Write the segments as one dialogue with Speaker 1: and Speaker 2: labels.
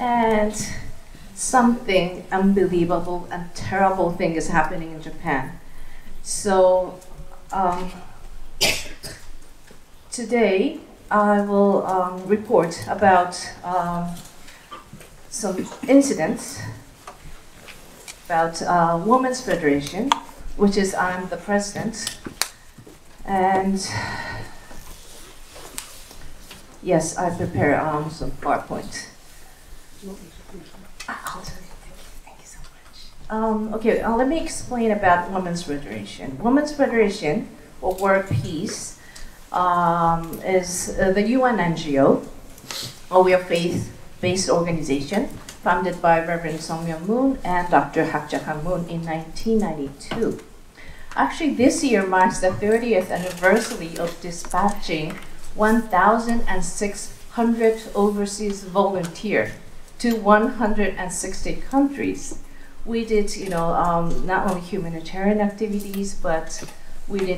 Speaker 1: And something unbelievable and terrible thing is happening in Japan. So today I will report about some incidents about Women's Federation, which is I'm the president. And yes, I prepare some PowerPoint. Thank you so much. Okay, let me explain about Women's Federation. Women's Federation, or World Peace, is the UN NGO, or we are faith-based organization, founded by Reverend Songmyung Moon and Dr. Hakjakan Moon in 1992. Actually, this year marks the 30th anniversary of dispatching 1,600 overseas volunteers to 160 countries. We did, not only humanitarian activities, but we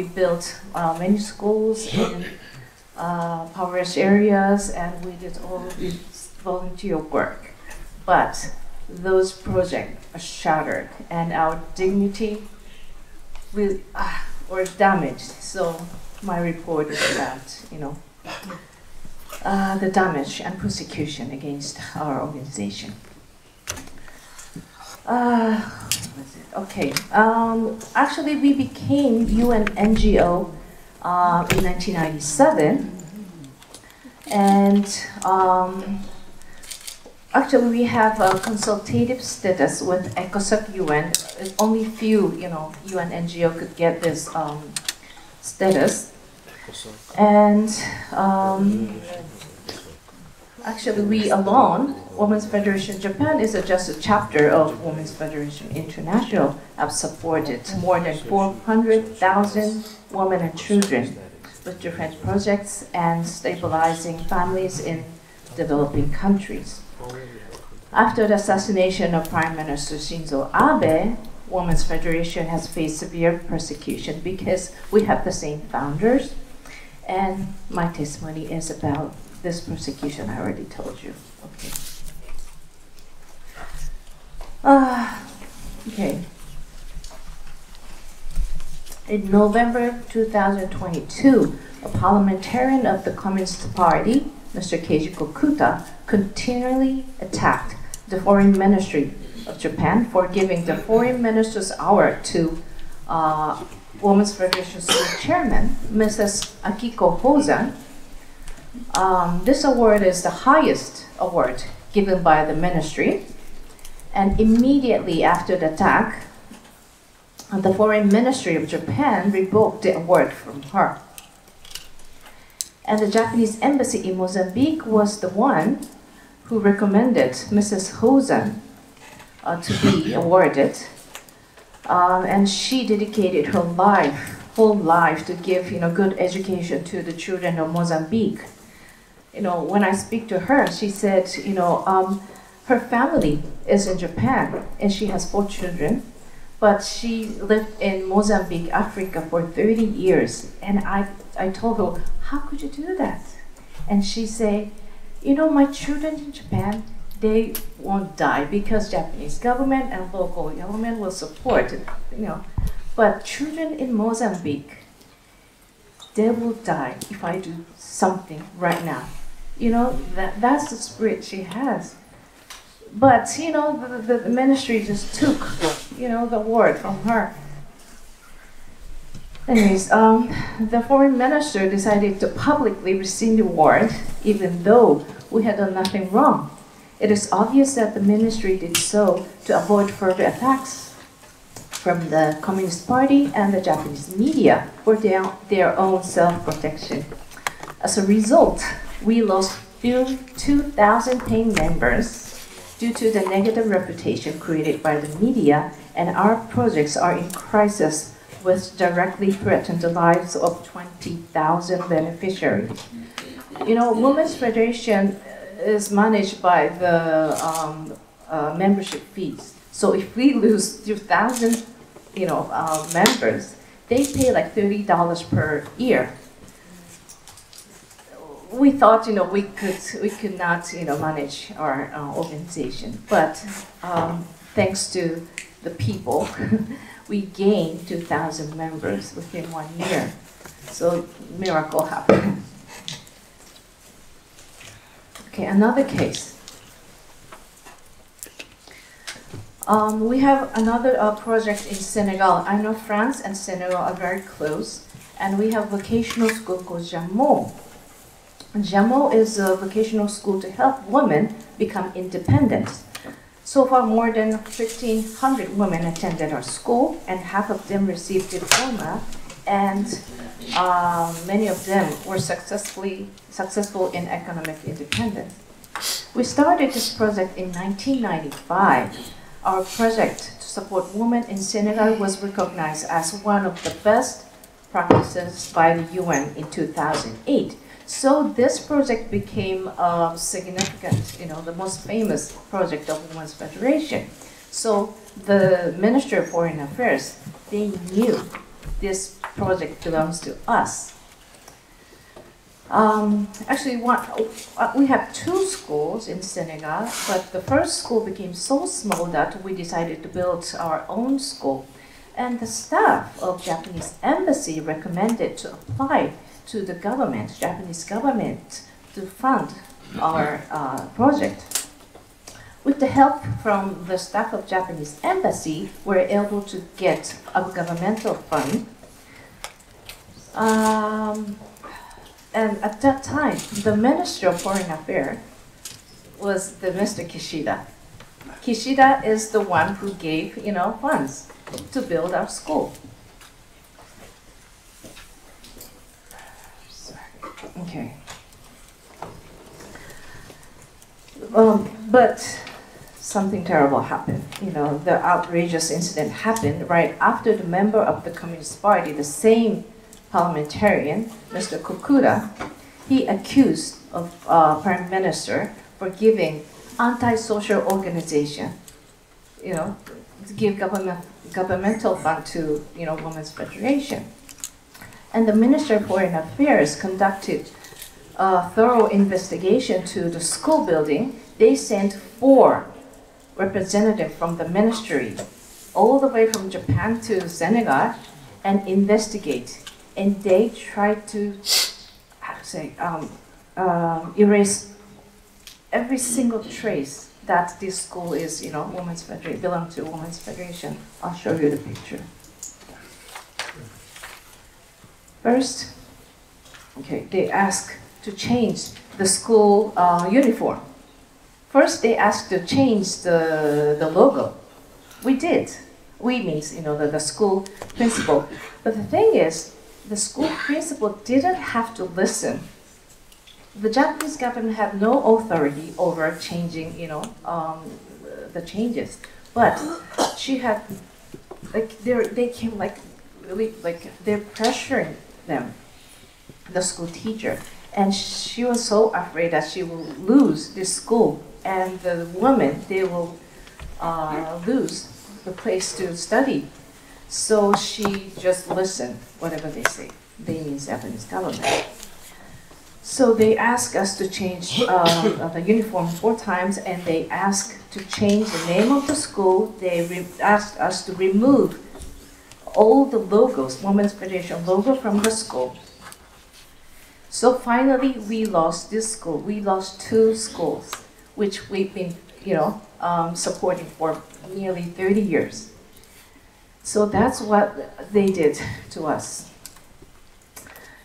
Speaker 1: built many schools in impoverished areas, and we did all of this volunteer work. But those projects are shattered, and our dignity or damaged. So my report is about, the damage and persecution against our organization. Okay. Actually, we became UN NGO in 1997, and actually we have a consultative status with ECOSOC UN. Only few, UN NGO could get this status. And actually, we alone, Women's Federation Japan, is just a chapter of Women's Federation International, have supported more than 400,000 women and children with different projects and stabilizing families in developing countries. After the assassination of Prime Minister Shinzo Abe, Women's Federation has faced severe persecution because we have the same founders, and my testimony is about this persecution I already told you. Okay. Okay. In November 2022, a parliamentarian of the Communist Party, Mr. Keijiko Kuta, continually attacked the Foreign Ministry of Japan for giving the Foreign Minister's Award to Women's Federation Chairman, Mrs. Akiko Hozan. This award is the highest award given by the ministry, and immediately after the attack, the Foreign Ministry of Japan revoked the award from her. And the Japanese embassy in Mozambique was the one who recommended Mrs. Hozan to be awarded, and she dedicated her whole life to give good education to the children of Mozambique. When I speak to her, she said, her family is in Japan and she has 4 children, but she lived in Mozambique, Africa for 30 years. And I told her, how could you do that? And she said, my children in Japan, they won't die because Japanese government and local government will support it, But children in Mozambique, they will die if I do something right now. That's the spirit she has. But, the ministry just took, the word from her. Anyways, the foreign minister decided to publicly rescind the award, even though we had done nothing wrong. It is obvious that the ministry did so to avoid further attacks from the Communist Party and the Japanese media for their own self-protection. As a result, we lost 2,000 paying members due to the negative reputation created by the media, and our projects are in crisis, which directly threaten the lives of 20,000 beneficiaries. Women's Federation is managed by the membership fees. So if we lose 2,000, members, they pay like $30 per year. we thought, we could not, manage our organization, but thanks to the people, we gained 2,000 members within 1 year. So miracle happened. Okay, another case. We have another project in Senegal. I know France and Senegal are very close, and we have vocational school called Jamo. Jamo is a vocational school to help women become independent. So far, more than 1,500 women attended our school, and half of them received diploma, and many of them were successful in economic independence. We started this project in 1995. Our project to support women in Senegal was recognized as one of the best practices by the UN in 2008. So this project became significant, the most famous project of Women's Federation. So the Ministry of Foreign Affairs, they knew this project belongs to us. Actually, we have 2 schools in Senegal, but the first school became so small that we decided to build our own school. And the staff of Japanese embassy recommended to apply to the government, Japanese government, to fund our project. With the help from the staff of Japanese embassy, we were able to get a governmental fund. And at that time, the Minister of Foreign Affairs was the Mr. Kishida. Kishida is the one who gave, funds to build our school. Okay. But something terrible happened. The outrageous incident happened right after the member of the Communist Party, the same parliamentarian, Mr. Kokuda, he accused of Prime Minister for giving anti-social organization, to give governmental fund to, Women's Federation. And the Ministry of Foreign Affairs conducted a thorough investigation to the school building. They sent 4 representatives from the ministry all the way from Japan to Senegal and investigate. And they tried to, erase every single trace that this school is, Women's Federation, belong to Women's Federation. I'll show you the picture. First, they asked to change the school uniform. First, they asked to change the logo. We did. We means, the school principal. But the thing is, the school principal didn't have to listen. The Japanese government had no authority over changing, the changes. But she had, they came really, they're pressuring them, the school teacher. And she was so afraid that she will lose this school. And the women, they will lose the place to study. So she just listened, whatever they say. They mean Japanese government. So they asked us to change the uniform 4 times, and they asked to change the name of the school. They asked us to remove all the logos, Women's Federation logo from the school. So finally, we lost this school. We lost 2 schools, which we've been, supporting for nearly 30 years. So that's what they did to us.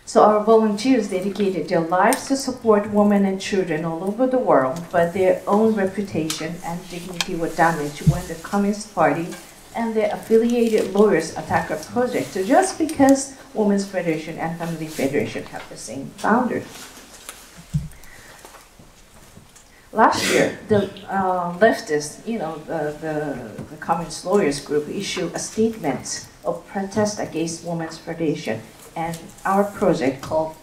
Speaker 1: So our volunteers dedicated their lives to support women and children all over the world, but their own reputation and dignity were damaged when the Communist Party and their affiliated lawyers attacked our project just because Women's Federation and Family Federation have the same founders. Last year, the leftists, the Communist Lawyers Group issued a statement of protest against Women's Federation and our project called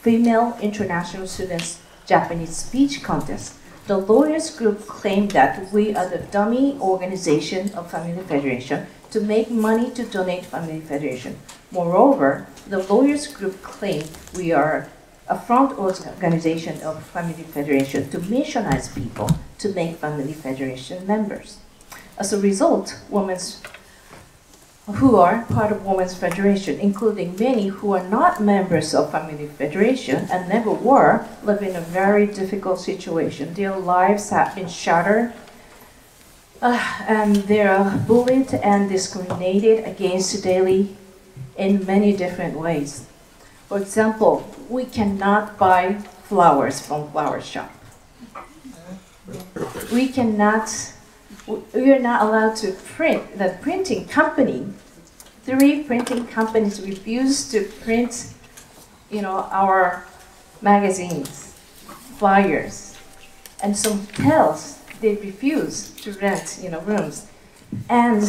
Speaker 1: Female International Students Japanese Speech Contest. The Lawyers Group claimed that we are the dummy organization of Family Federation to make money to donate Family Federation. Moreover, the Lawyers Group claimed we are a front organization of Family Federation to missionize people to make Family Federation members. As a result, women who are part of Women's Federation, including many who are not members of Family Federation and never were, live in a very difficult situation. Their lives have been shattered, and they are bullied and discriminated against daily in many different ways. For example, we cannot buy flowers from flower shop. We are not allowed to print. The printing company, 3 printing companies refuse to print, our magazines, flyers, and some hotels, they refuse to rent, rooms. And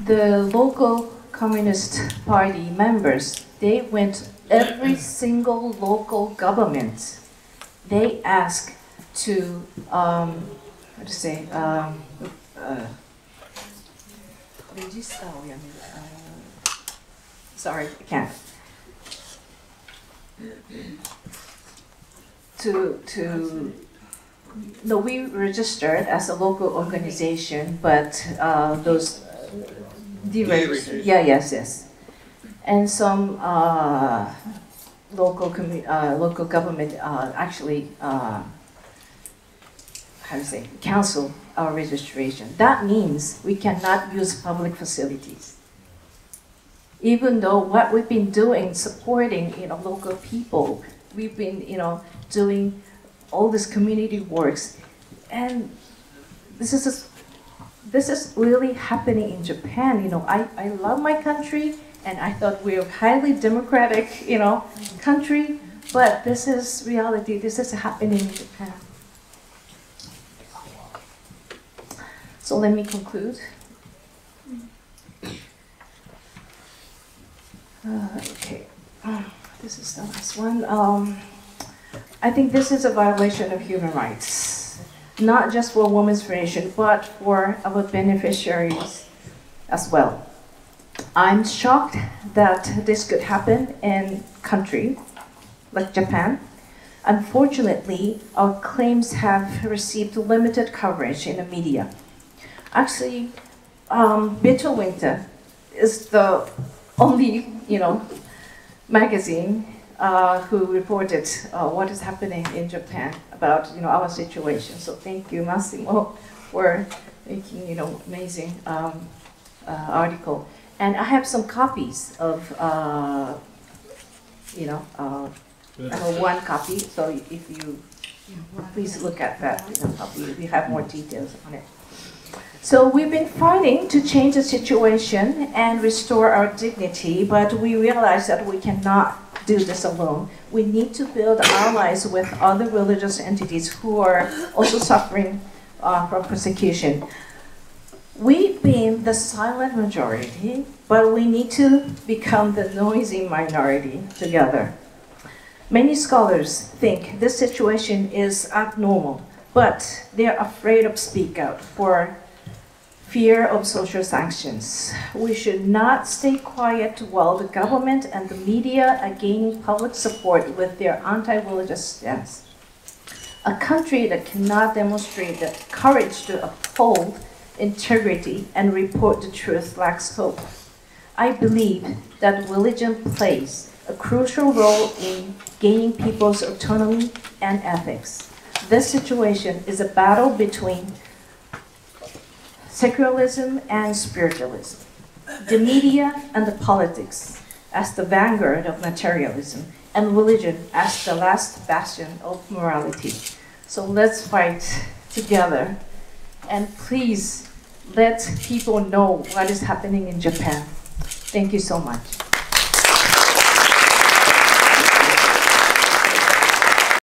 Speaker 1: the local Communist Party members, they went every single local government. They asked to, sorry, I can't. No, we registered as a local organization, but those deregistered. Yeah, yes. And some local government actually, cancel our registration. That means we cannot use public facilities. Even though what we've been doing, supporting, local people, we've been, doing all this community works, and this is really happening in Japan. I love my country, and I thought we're a highly democratic, country, but this is reality. This is happening in Japan. So let me conclude. Okay, this is the last one. I think this is a violation of human rights, not just for Women's Federation, but for our beneficiaries as well. I'm shocked that this could happen in a country like Japan. Unfortunately, our claims have received limited coverage in the media. Actually, Bitter Winter is the only, magazine who reported what is happening in Japan about, our situation. So thank you, Massimo, for making, amazing article. And I have some copies of, one copy. So if you please look at that copy, we have more details on it. So we've been fighting to change the situation and restore our dignity, but we realize that we cannot do this alone. We need to build allies with other religious entities who are also suffering from persecution. We've been the silent majority, but we need to become the noisy minority together. Many scholars think this situation is abnormal, but they're afraid to speak out for fear of social sanctions. We should not stay quiet while the government and the media are gaining public support with their anti-religious stance. A country that cannot demonstrate the courage to uphold integrity and report the truth lacks hope. I believe that religion plays a crucial role in gaining people's autonomy and ethics. This situation is a battle between secularism and spiritualism, the media and the politics as the vanguard of materialism, and religion as the last bastion of morality. So let's fight together, and please let people know what is happening in Japan. Thank you so much.